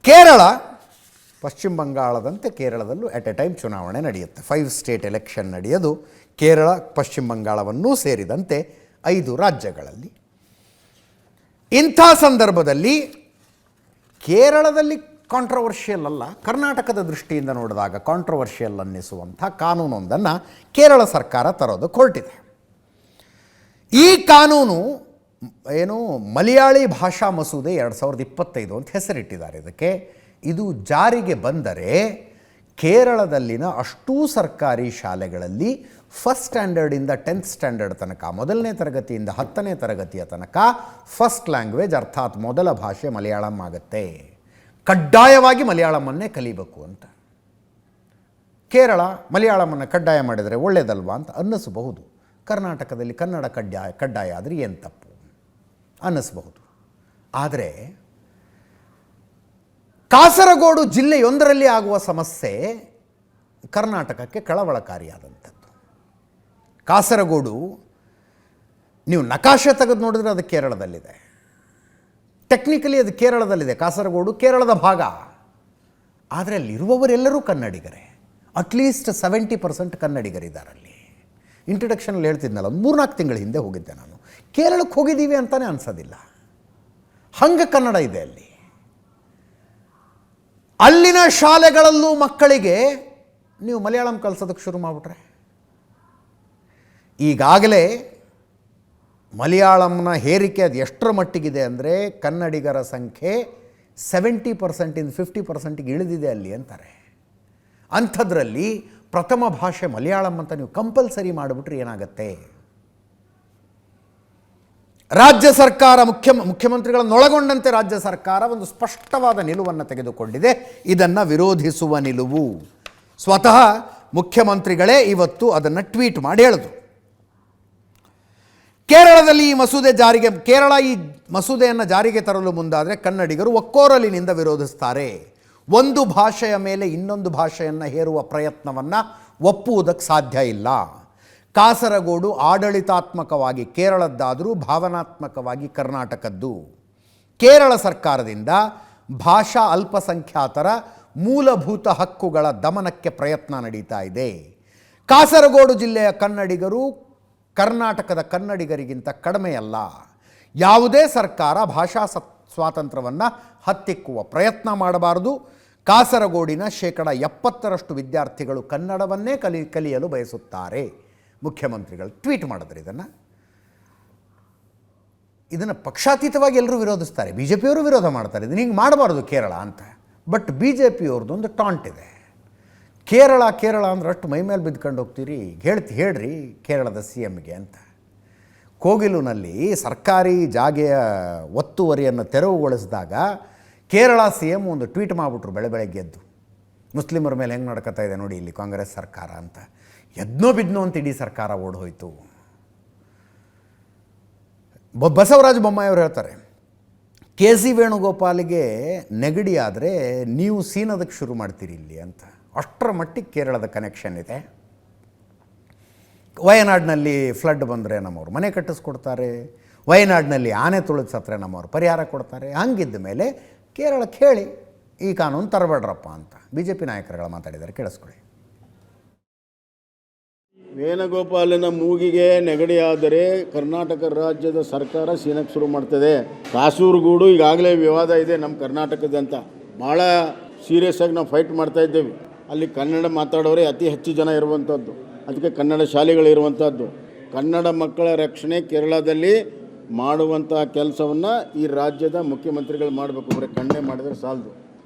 ಕೇರಳ, ಪಶ್ಚಿಮ ಬಂಗಾಳದಂತೆ ಕೇರಳದಲ್ಲೂ at a time ಚುನಾವಣೆ ನಡೆಯುತ್ತೆ. 5 ಸ್ಟೇಟ್ ಎಲೆಕ್ಷನ್ ನಡೆಯೋದು ಕೇರಳ, ಪಶ್ಚಿಮ ಬಂಗಾಳವನ್ನೂ ಸೇರಿದಂತೆ 5 ರಾಜ್ಯಗಳಲ್ಲಿ. ಇಂಥ ಸಂದರ್ಭದಲ್ಲಿ ಕೇರಳದಲ್ಲಿ ಕಾಂಟ್ರವರ್ಷಿಯಲ್ ಅಲ್ಲ, ಕರ್ನಾಟಕದ ದೃಷ್ಟಿಯಿಂದ ನೋಡಿದಾಗ ಕಾಂಟ್ರವರ್ಷಿಯಲ್ ಅನ್ನಿಸುವಂಥ ಕಾನೂನೊಂದನ್ನು ಕೇರಳ ಸರ್ಕಾರ ತರೋದಕ್ಕೆ ಹೊರಟಿದೆ. ಈ ಕಾನೂನು ಏನು ಮಲಯಾಳಿ ಭಾಷಾ ಮಸೂದೆ 2025 ಅಂತ ಹೆಸರಿಟ್ಟಿದ್ದಾರೆ ಇದಕ್ಕೆ. ಇದು ಜಾರಿಗೆ ಬಂದರೆ ಕೇರಳದಲ್ಲಿನ ಅಷ್ಟೂ ಸರ್ಕಾರಿ ಶಾಲೆಗಳಲ್ಲಿ ಫಸ್ಟ್ ಸ್ಟ್ಯಾಂಡರ್ಡಿಂದ 10th ಸ್ಟ್ಯಾಂಡರ್ಡ್ ತನಕ, ಮೊದಲನೇ ತರಗತಿಯಿಂದ 10ನೇ ತರಗತಿಯ ತನಕ ಫಸ್ಟ್ ಲ್ಯಾಂಗ್ವೇಜ್ ಅರ್ಥಾತ್ ಮೊದಲ ಭಾಷೆ ಮಲಯಾಳಂ ಆಗುತ್ತೆ. ಕಡ್ಡಾಯವಾಗಿ ಮಲಯಾಳಮನ್ನೇ ಕಲಿಬೇಕು ಅಂತ. ಕೇರಳ ಮಲಯಾಳಮನ್ನು ಕಡ್ಡಾಯ ಮಾಡಿದರೆ ಒಳ್ಳೆಯದಲ್ವಾ ಅಂತ ಅನ್ನಿಸಬಹುದು. ಕರ್ನಾಟಕದಲ್ಲಿ ಕನ್ನಡ ಕಡ್ಡಾಯ ಆದರೆ ಏನು ತಪ್ಪು ಅನ್ನಿಸಬಹುದು. ಆದರೆ ಕಾಸರಗೋಡು ಜಿಲ್ಲೆಯೊಂದರಲ್ಲಿ ಆಗುವ ಸಮಸ್ಯೆ ಕರ್ನಾಟಕಕ್ಕೆ ಕಳವಳಕಾರಿಯಾದಂಥದ್ದು. ಕಾಸರಗೋಡು ನೀವು ನಕಾಶೆ ತೆಗೆದು ನೋಡಿದ್ರೆ ಅದು ಕೇರಳದಲ್ಲಿದೆ, ಟೆಕ್ನಿಕಲಿ ಅದು ಕೇರಳದಲ್ಲಿದೆ. ಕಾಸರಗೋಡು ಕೇರಳದ ಭಾಗ. ಆದರೆ ಅಲ್ಲಿರುವವರೆಲ್ಲರೂ ಕನ್ನಡಿಗರೇ. ಅಟ್ಲೀಸ್ಟ್ 70% ಕನ್ನಡಿಗರಿದ್ದಾರಲ್ಲಿ. ಇಂಟ್ರಡಕ್ಷನಲ್ಲಿ ಹೇಳ್ತಿದ್ನಲ್ಲ, 3-4 ತಿಂಗಳ ಹಿಂದೆ ಹೋಗಿದ್ದೆ ನಾನು. ಕೇರಳಕ್ಕೆ ಹೋಗಿದ್ದೀವಿ ಅಂತಲೇ ಅನಿಸೋದಿಲ್ಲ, ಹಂಗೆ ಕನ್ನಡ ಇದೆ ಅಲ್ಲಿ. ಅಲ್ಲಿನ ಶಾಲೆಗಳಲ್ಲೂ ಮಕ್ಕಳಿಗೆ ನೀವು ಮಲಯಾಳಂ ಕಲಿಸೋದಕ್ಕೆ ಶುರು ಮಾಡಿಬಿಟ್ರೆ, ಈಗಾಗಲೇ ಮಲಯಾಳಂನ ಹೇರಿಕೆ ಅದು ಎಷ್ಟರ ಮಟ್ಟಿಗಿದೆ ಅಂದರೆ ಕನ್ನಡಿಗರ ಸಂಖ್ಯೆ 70%ಇಂದ 50%ಗೆ ಇಳಿದಿದೆ ಅಲ್ಲಿ ಅಂತಾರೆ. ಅಂಥದ್ರಲ್ಲಿ ಪ್ರಥಮ ಭಾಷೆ ಮಲಯಾಳಂ ಅಂತ ನೀವು ಕಂಪಲ್ಸರಿ ಮಾಡಿಬಿಟ್ರೆ ಏನಾಗುತ್ತೆ? ರಾಜ್ಯ ಸರ್ಕಾರ, ಮುಖ್ಯಮಂತ್ರಿಗಳನ್ನೊಳಗೊಂಡಂತೆ ರಾಜ್ಯ ಸರ್ಕಾರ ಒಂದು ಸ್ಪಷ್ಟವಾದ ನಿಲುವನ್ನು ತೆಗೆದುಕೊಂಡಿದೆ. ಇದನ್ನು ವಿರೋಧಿಸುವ ನಿಲುವು. ಸ್ವತಃ ಮುಖ್ಯಮಂತ್ರಿಗಳೇ ಇವತ್ತು ಅದನ್ನು ಟ್ವೀಟ್ ಮಾಡಿ ಹೇಳಿದ್ರು. ಕೇರಳದಲ್ಲಿ ಈ ಮಸೂದೆಯನ್ನು ಜಾರಿಗೆ ತರಲು ಮುಂದಾದರೆ ಕನ್ನಡಿಗರು ಒಕ್ಕೊರಲಿನಿಂದ ವಿರೋಧಿಸ್ತಾರೆ. ಒಂದು ಭಾಷೆಯ ಮೇಲೆ ಇನ್ನೊಂದು ಭಾಷೆಯನ್ನು ಹೇರುವ ಪ್ರಯತ್ನವನ್ನು ಒಪ್ಪುವುದಕ್ಕೆ ಸಾಧ್ಯ ಇಲ್ಲ. ಕಾಸರಗೋಡು ಆಡಳಿತಾತ್ಮಕವಾಗಿ ಕೇರಳದ್ದಾದರೂ ಭಾವನಾತ್ಮಕವಾಗಿ ಕರ್ನಾಟಕದ್ದು. ಕೇರಳ ಸರ್ಕಾರದಿಂದ ಭಾಷಾ ಅಲ್ಪಸಂಖ್ಯಾತರ ಮೂಲಭೂತ ಹಕ್ಕುಗಳ ದಮನಕ್ಕೆ ಪ್ರಯತ್ನ ನಡೀತಾ ಇದೆ. ಕಾಸರಗೋಡು ಜಿಲ್ಲೆಯ ಕನ್ನಡಿಗರು ಕರ್ನಾಟಕದ ಕನ್ನಡಿಗರಿಗಿಂತ ಕಡಿಮೆಯಲ್ಲ. ಯಾವುದೇ ಸರ್ಕಾರ ಭಾಷಾ ಸ್ವಾತಂತ್ರ್ಯವನ್ನು ಹತ್ತಿಕ್ಕುವ ಪ್ರಯತ್ನ ಮಾಡಬಾರದು. ಕಾಸರಗೋಡಿನ 70% ವಿದ್ಯಾರ್ಥಿಗಳು ಕನ್ನಡವನ್ನೇ ಕಲಿಯಲು ಬಯಸುತ್ತಾರೆ. ಮುಖ್ಯಮಂತ್ರಿಗಳು ಟ್ವೀಟ್ ಮಾಡಿದ್ರು. ಇದನ್ನು ಪಕ್ಷಾತೀತವಾಗಿ ಎಲ್ಲರೂ ವಿರೋಧಿಸ್ತಾರೆ. BJPಯವರು ವಿರೋಧ ಮಾಡ್ತಾರೆ, ಇದನ್ನು ಹಿಂಗೆ ಮಾಡಬಾರ್ದು ಕೇರಳ ಅಂತ. ಬಟ್ BJPಯವ್ರದ್ದು ಒಂದು ಟಾಂಟ್ ಇದೆ. ಕೇರಳ ಅಂದ್ರೆ ಅಷ್ಟು ಮೈ ಮೇಲೆ ಬಿದ್ದುಕೊಂಡು ಹೋಗ್ತೀರಿ, ಹೇಳ್ರಿ ಕೇರಳದ CMಗೆ ಅಂತ. ಕೋಗಿಲುನಲ್ಲಿ ಸರ್ಕಾರಿ ಜಾಗೆಯ ಒತ್ತುವರಿಯನ್ನು ತೆರವುಗೊಳಿಸಿದಾಗ ಕೇರಳ CM ಒಂದು ಟ್ವೀಟ್ ಮಾಡಿಬಿಟ್ರು ಬೆಳಗ್ಗೆ ಎದ್ದು, ಮುಸ್ಲಿಮರ ಮೇಲೆ ಹೆಂಗೆ ನಡ್ಕೊತಾ ಇದೆ ನೋಡಿ ಇಲ್ಲಿ ಕಾಂಗ್ರೆಸ್ ಸರ್ಕಾರ ಅಂತ. ಎದ್ನೋ ಬಿದ್ನೋ ಅಂತ ಇಡೀ ಸರ್ಕಾರ ಓಡೋಯ್ತು. ಬಸವರಾಜ ಬೊಮ್ಮಾಯಿಯವರು ಹೇಳ್ತಾರೆ, KC ವೇಣುಗೋಪಾಲ್ಗೆ ನೆಗಡಿ ಆದರೆ ನೀವು ಸೀನೋದಕ್ಕೆ ಶುರು ಮಾಡ್ತೀರಿ ಇಲ್ಲಿ ಅಂತ. ಅಷ್ಟರ ಮಟ್ಟಿಗೆ ಕೇರಳದ ಕನೆಕ್ಷನ್ ಇದೆ. ವಯನಾಡಿನಲ್ಲಿ ಫ್ಲಡ್ ಬಂದರೆ ನಮ್ಮವ್ರು ಮನೆ ಕಟ್ಟಿಸ್ಕೊಡ್ತಾರೆ, ವಯನಾಡಿನಲ್ಲಿ ಆನೆ ತುಳಿದು ಸತ್ತರೆ ನಮ್ಮವ್ರು ಪರಿಹಾರ ಕೊಡ್ತಾರೆ. ಹಂಗಿದ್ದ ಮೇಲೆ ಕೇರಳಕ್ಕೆ ಹೇಳಿ ಈ ಕಾನೂನು ತರಬೇಡ್ರಪ್ಪ ಅಂತ BJP ನಾಯಕರುಗಳು ಮಾತಾಡಿದ್ದಾರೆ, ಕೇಳಿಸ್ಕೊಳ್ಳಿ. ವೇಣುಗೋಪಾಲನ ಮೂಗಿಗೆ ನೆಗಡಿಯಾದರೆ ಕರ್ನಾಟಕ ರಾಜ್ಯದ ಸರ್ಕಾರ ಸೀನಕ್ಕೆ ಶುರು ಮಾಡ್ತದೆ. ಕಾಸರಗೋಡು ಈಗಾಗಲೇ ವಿವಾದ ಇದೆ ನಮ್ಮ ಕರ್ನಾಟಕದಂತ. ಭಾಳ ಸೀರಿಯಸ್ ಆಗಿ ನಾವು ಫೈಟ್ ಮಾಡ್ತಾ ಇದ್ದೇವೆ. ಅಲ್ಲಿ ಕನ್ನಡ ಮಾತಾಡೋರೇ ಅತಿ ಹೆಚ್ಚು ಜನ ಇರುವಂಥದ್ದು, ಅದಕ್ಕೆ ಕನ್ನಡ ಶಾಲೆಗಳಿರುವಂಥದ್ದು. ಕನ್ನಡ ಮಕ್ಕಳ ರಕ್ಷಣೆ ಕೇರಳದಲ್ಲಿ ಮಾಡುವಂಥ ಕೆಲಸವನ್ನು ಈ ರಾಜ್ಯದ ಮುಖ್ಯಮಂತ್ರಿಗಳು ಮಾಡಬೇಕು. ಬರೀ ಕಣ್ಣೆ ಮಾಡಿದರೆ ಸಾಲದು.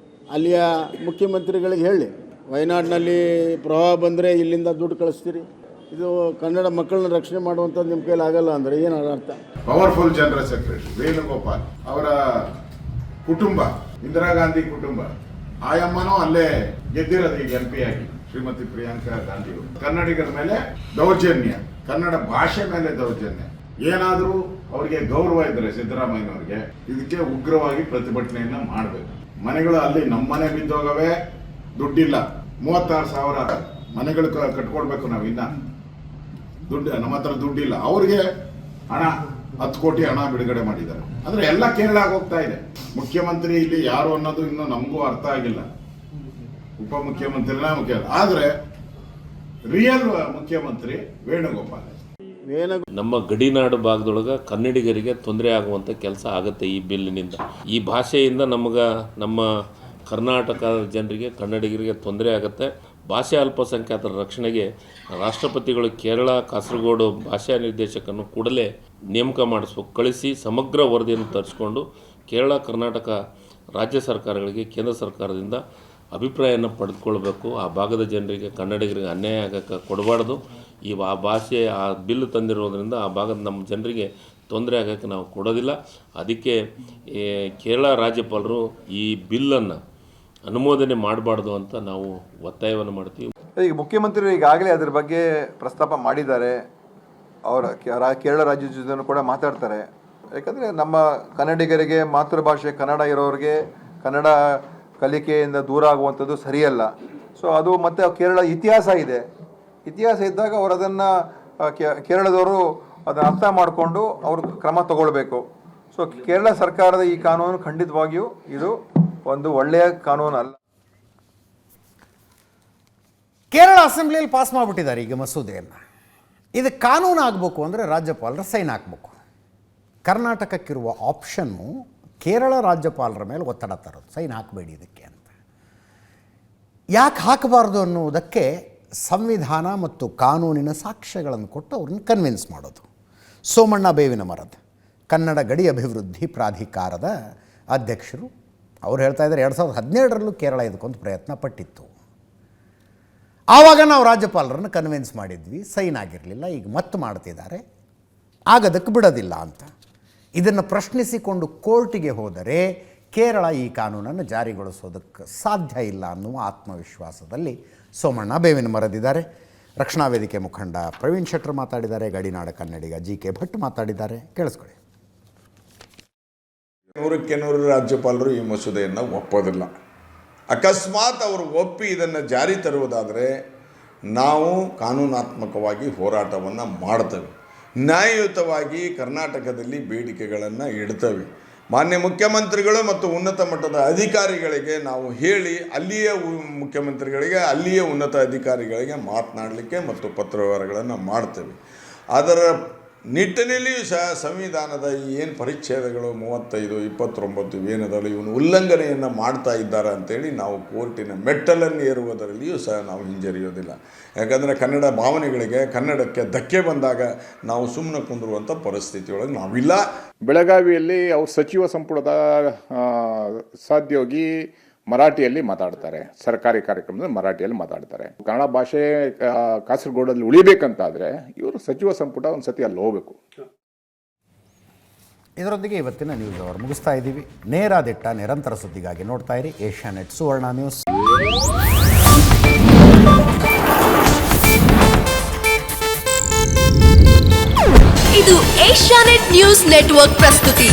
ಅಲ್ಲಿಯ ಮುಖ್ಯಮಂತ್ರಿಗಳಿಗೆ ಹೇಳಿ, ವಯನಾಡಿನಲ್ಲಿ ಪ್ರವಾಹ ಬಂದರೆ ಇಲ್ಲಿಂದ ದುಡ್ಡು ಕಳಿಸ್ತೀರಿ, ಇದು ಕನ್ನಡ ಮಕ್ಕಳನ್ನ ರಕ್ಷಣೆ ಮಾಡುವಂಥದ್ದು ನಿಮ್ಮ ಕೈಲಿ ಆಗಲ್ಲ ಅಂದರೆ ಏನು ಅರ್ಥ? ಪವರ್ಫುಲ್ ಜನರಲ್ ಸೆಕ್ರೆಟರಿ ವೇಣುಗೋಪಾಲ್ ಅವರ ಕುಟುಂಬ, ಇಂದಿರಾ ಗಾಂಧಿ ಕುಟುಂಬ, ಆಯಮ್ಮನೂ ಅಲ್ಲೇ ಗೆದ್ದಿರೋದು ಈಗ MP ಆಗಿ, ಶ್ರೀಮತಿ ಪ್ರಿಯಾಂಕಾ ಗಾಂಧಿ. ಕನ್ನಡಿಗರ ಮೇಲೆ ದೌರ್ಜನ್ಯ, ಕನ್ನಡ ಭಾಷೆ ಮೇಲೆ ದೌರ್ಜನ್ಯ. ಏನಾದರೂ ಅವರಿಗೆ ಗೌರವ ಇದ್ದರೆ ಸಿದ್ದರಾಮಯ್ಯನವ್ರಿಗೆ ಇದಕ್ಕೆ ಉಗ್ರವಾಗಿ ಪ್ರತಿಭಟನೆಯನ್ನ ಮಾಡಬೇಕು. ಮನೆಗಳು ಅಲ್ಲಿ ನಮ್ಮ ಮನೆ ಬಿದ್ದೋಗವೆ, ದುಡ್ಡಿಲ್ಲ. 36,000 ಮನೆಗಳು ಕಟ್ಕೊಡ್ಬೇಕು ನಾವು. ಇನ್ನ ದುಡ್ಡು ನಮ್ಮ ಹತ್ರ ದುಡ್ಡಿಲ್ಲ. ಅವ್ರಿಗೆ ಹಣ 10 ಕೋಟಿ ಹಣ ಬಿಡುಗಡೆ ಮಾಡಿದ್ದಾರೆ. ಅಂದ್ರೆ ಎಲ್ಲ ಕೇರಳಕ್ಕೆ ಹೋಗ್ತಾ ಇದೆ. ಮುಖ್ಯಮಂತ್ರಿ ಇಲ್ಲಿ ಯಾರು ಅನ್ನೋದು ಇನ್ನೂ ನಮಗೂ ಅರ್ಥ ಆಗಿಲ್ಲ. ಉಪಮುಖ್ಯಮಂತ್ರಿನ ಮುಖ್ಯ, ಆದ್ರೆ ರಿಯಲ್ ಮುಖ್ಯಮಂತ್ರಿ ವೇಣುಗೋಪಾಲ್. ನಮ್ಮ ಗಡಿನಾಡು ಭಾಗದೊಳಗೆ ಕನ್ನಡಿಗರಿಗೆ ತೊಂದರೆ ಆಗುವಂಥ ಕೆಲಸ ಆಗುತ್ತೆ ಈ ಬಿಲ್ಲಿನಿಂದ. ಈ ಭಾಷೆಯಿಂದ ನಮ್ಮ ಕರ್ನಾಟಕದ ಜನರಿಗೆ, ಕನ್ನಡಿಗರಿಗೆ ತೊಂದರೆ ಆಗುತ್ತೆ. ಭಾಷೆ ಅಲ್ಪಸಂಖ್ಯಾತರ ರಕ್ಷಣೆಗೆ ರಾಷ್ಟ್ರಪತಿಗಳು ಕೇರಳ, ಕಾಸರಗೋಡು ಭಾಷಾ ನಿರ್ದೇಶಕನ್ನು ಕೂಡಲೇ ನೇಮಕ ಮಾಡಿಸ್ಬೇಕು. ಕಳಿಸಿ ಸಮಗ್ರ ವರದಿಯನ್ನು ತರಿಸ್ಕೊಂಡು ಕೇರಳ, ಕರ್ನಾಟಕ ರಾಜ್ಯ ಸರ್ಕಾರಗಳಿಗೆ ಕೇಂದ್ರ ಸರ್ಕಾರದಿಂದ ಅಭಿಪ್ರಾಯನ ಪಡೆದುಕೊಳ್ಬೇಕು. ಆ ಭಾಗದ ಜನರಿಗೆ, ಕನ್ನಡಿಗರಿಗೆ ಅನ್ಯಾಯ ಆಗೋಕ್ಕೆ ಕೊಡಬಾರ್ದು. ಆ ಭಾಷೆ, ಆ ಬಿಲ್ ತಂದಿರೋದ್ರಿಂದ ಆ ಭಾಗದ ನಮ್ಮ ಜನರಿಗೆ ತೊಂದರೆ ಆಗೋಕ್ಕೆ ನಾವು ಕೊಡೋದಿಲ್ಲ. ಅದಕ್ಕೆ ಕೇರಳ ರಾಜ್ಯಪಾಲರು ಈ ಬಿಲ್ಲನ್ನು ಅನುಮೋದನೆ ಮಾಡಬಾರ್ದು ಅಂತ ನಾವು ಒತ್ತಾಯವನ್ನು ಮಾಡ್ತೀವಿ. ಈಗ ಮುಖ್ಯಮಂತ್ರಿ ಈಗಾಗಲೇ ಅದರ ಬಗ್ಗೆ ಪ್ರಸ್ತಾಪ ಮಾಡಿದ್ದಾರೆ. ಅವರ ಕೇರಳ ರಾಜ್ಯದ ಜೊತೆ ಕೂಡ ಮಾತಾಡ್ತಾರೆ. ಯಾಕಂದರೆ ನಮ್ಮ ಕನ್ನಡಿಗರಿಗೆ ಮಾತೃಭಾಷೆ ಕನ್ನಡ ಇರೋರಿಗೆ ಕನ್ನಡ ಕಲಿಕೆಯಿಂದ ದೂರ ಆಗುವಂಥದ್ದು ಸರಿಯಲ್ಲ. ಸೊ ಅದು ಮತ್ತು ಕೇರಳ ಇತಿಹಾಸ ಇದೆ. ಇತಿಹಾಸ ಇದ್ದಾಗ ಅವರು ಅದನ್ನು ಕೇರಳದವರು ಅದನ್ನು ಅರ್ಥ ಮಾಡಿಕೊಂಡು ಅವರು ಕ್ರಮ ತಗೊಳ್ಬೇಕು. ಸೊ ಕೇರಳ ಸರ್ಕಾರದ ಈ ಕಾನೂನು ಖಂಡಿತವಾಗಿಯೂ ಇದು ಒಂದು ಒಳ್ಳೆಯ ಕಾನೂನು ಅಲ್ಲ. ಕೇರಳ ಅಸೆಂಬ್ಲಿಯಲ್ಲಿ ಪಾಸ್ ಮಾಡಿಬಿಟ್ಟಿದ್ದಾರೆ ಈಗ ಮಸೂದೆಯನ್ನು. ಇದು ಕಾನೂನು ಆಗಬೇಕು ಅಂದರೆ ರಾಜ್ಯಪಾಲರ ಸೈನ್ ಹಾಕಬೇಕು. ಕರ್ನಾಟಕಕ್ಕಿರುವ ಆಪ್ಷನ್ನು ಕೇರಳ ರಾಜ್ಯಪಾಲರ ಮೇಲೆ ಒತ್ತಡ ತರೋದು, ಸೈನ್ ಹಾಕಬೇಡಿ ಇದಕ್ಕೆ ಅಂತ. ಯಾಕೆ ಹಾಕಬಾರ್ದು ಅನ್ನುವುದಕ್ಕೆ ಸಂವಿಧಾನ ಮತ್ತು ಕಾನೂನಿನ ಸಾಕ್ಷ್ಯಗಳನ್ನು ಕೊಟ್ಟು ಅವ್ರನ್ನ ಕನ್ವಿನ್ಸ್ ಮಾಡೋದು. ಸೋಮಣ್ಣ ಬೇವಿನ ಮರದ ಕನ್ನಡ ಗಡಿ ಅಭಿವೃದ್ಧಿ ಪ್ರಾಧಿಕಾರದ ಅಧ್ಯಕ್ಷರು ಅವ್ರು ಹೇಳ್ತಾ ಇದ್ದಾರೆ 2017ರಲ್ಲೂ ಕೇರಳ ಇದಕ್ಕೊಂದು ಪ್ರಯತ್ನ ಪಟ್ಟಿತ್ತು. ಆವಾಗ ನಾವು ರಾಜ್ಯಪಾಲರನ್ನು ಕನ್ವಿನ್ಸ್ ಮಾಡಿದ್ವಿ, ಸೈನ್ ಆಗಿರಲಿಲ್ಲ. ಈಗ ಮತ್ತೆ ಮಾಡ್ತಿದ್ದಾರೆ, ಆಗೋದಕ್ಕೆ ಬಿಡೋದಿಲ್ಲ ಅಂತ. ಇದನ್ನು ಪ್ರಶ್ನಿಸಿಕೊಂಡು ಕೋರ್ಟಿಗೆ ಹೋದರೆ ಕೇರಳ ಈ ಕಾನೂನನ್ನು ಜಾರಿಗೊಳಿಸೋದಕ್ಕೆ ಸಾಧ್ಯ ಇಲ್ಲ ಅನ್ನುವ ಆತ್ಮವಿಶ್ವಾಸದಲ್ಲಿ ಸೋಮಣ್ಣ ಬೇವಿನ ಮರದಿದ್ದಾರೆ. ರಕ್ಷಣಾ ವೇದಿಕೆ ಮುಖಂಡ ಪ್ರವೀಣ್ ಶೆಟ್ಟರ್ ಮಾತಾಡಿದ್ದಾರೆ. ಗಡಿನಾಡ ಕನ್ನಡಿಗ GK ಭಟ್ ಮಾತಾಡಿದ್ದಾರೆ. ಕೇಳಿಸ್ಕೊಳ್ಳಿ. 100ಕ್ಕೆ 100 ರಾಜ್ಯಪಾಲರು ಈ ಮಸೂದೆಯನ್ನು ಒಪ್ಪೋದಿಲ್ಲ. ಅಕಸ್ಮಾತ್ ಅವರು ಒಪ್ಪಿ ಇದನ್ನು ಜಾರಿ ತರುವುದಾದರೆ ನಾವು ಕಾನೂನಾತ್ಮಕವಾಗಿ ಹೋರಾಟವನ್ನು ಮಾಡ್ತೇವೆ. ನ್ಯಾಯಯುತವಾಗಿ ಕರ್ನಾಟಕದಲ್ಲಿ ಬೇಡಿಕೆಗಳನ್ನು ಇಡ್ತೇವೆ. ಮಾನ್ಯ ಮುಖ್ಯಮಂತ್ರಿಗಳು ಮತ್ತು ಉನ್ನತ ಮಟ್ಟದ ಅಧಿಕಾರಿಗಳಿಗೆ ನಾವು ಹೇಳಿ ಅಲ್ಲಿಯ ಮುಖ್ಯಮಂತ್ರಿಗಳಿಗೆ, ಅಲ್ಲಿಯ ಉನ್ನತ ಅಧಿಕಾರಿಗಳಿಗೆ ಮಾತನಾಡಲಿಕ್ಕೆ ಮತ್ತು ಪತ್ರವ್ಯವಹಾರಗಳನ್ನು ಮಾಡ್ತೇವೆ. ಅದರ ನಿಟ್ಟಿನಲ್ಲಿಯೂ ಸಹ ಸಂವಿಧಾನದ ಏನು ಪರಿಚ್ಛೇದಗಳು 35, 29 ಇವೇನದಲ್ಲ ಇವನು ಉಲ್ಲಂಘನೆಯನ್ನು ಮಾಡ್ತಾ ಇದ್ದಾರೆ ಅಂಥೇಳಿ ನಾವು ಕೋರ್ಟಿನ ಮೆಟ್ಟಲನ್ನು ಏರುವುದರಲ್ಲಿಯೂ ಸಹ ನಾವು ಹಿಂಜರಿಯೋದಿಲ್ಲ. ಯಾಕಂದರೆ ಕನ್ನಡ ಭಾವನೆಗಳಿಗೆ, ಕನ್ನಡಕ್ಕೆ ಧಕ್ಕೆ ಬಂದಾಗ ನಾವು ಸುಮ್ಮನೆ ಕುಂದಿರುವಂಥ ಪರಿಸ್ಥಿತಿಯೊಳಗೆ ನಾವಿಲ್ಲ. ಬೆಳಗಾವಿಯಲ್ಲಿ ಅವ್ರ ಸಚಿವ ಸಂಪುಟದ ಸಹೋದ್ಯೋಗಿ ಮರಾಠಿಯಲ್ಲಿ ಮಾತಾಡ್ತಾರೆ, ಸರ್ಕಾರಿ ಕಾರ್ಯಕ್ರಮದಲ್ಲಿ ಮರಾಠಿಯಲ್ಲಿ ಮಾತಾಡ್ತಾರೆ. ಕನ್ನಡ ಭಾಷೆ ಕಾಸರಗೋಡಲ್ಲಿ ಉಳಿಬೇಕಂತಾದರೆ ಇವರು ಸಚಿವ ಸಂಪುಟ ಒಂದು ಸತಿ ಅಲ್ಲಿ ಹೋಗಬೇಕು. ಇದರೊಂದಿಗೆ ಇವತ್ತಿನ ನ್ಯೂಸ್ ಅವರ್ ಮುಗಿಸ್ತಾ ಇದ್ದೀವಿ. ನೇರ ದಿಟ್ಟ ನಿರಂತರ ಸುದ್ದಿಗಾಗಿ ನೋಡ್ತಾ ಇರಿ ಏಷ್ಯಾನೆಟ್ ಸುವರ್ಣ ನ್ಯೂಸ್. ಇದು ಏಷ್ಯಾನೆಟ್ ನ್ಯೂಸ್ ನೆಟ್ವರ್ಕ್ ಪ್ರಸ್ತುತಿ.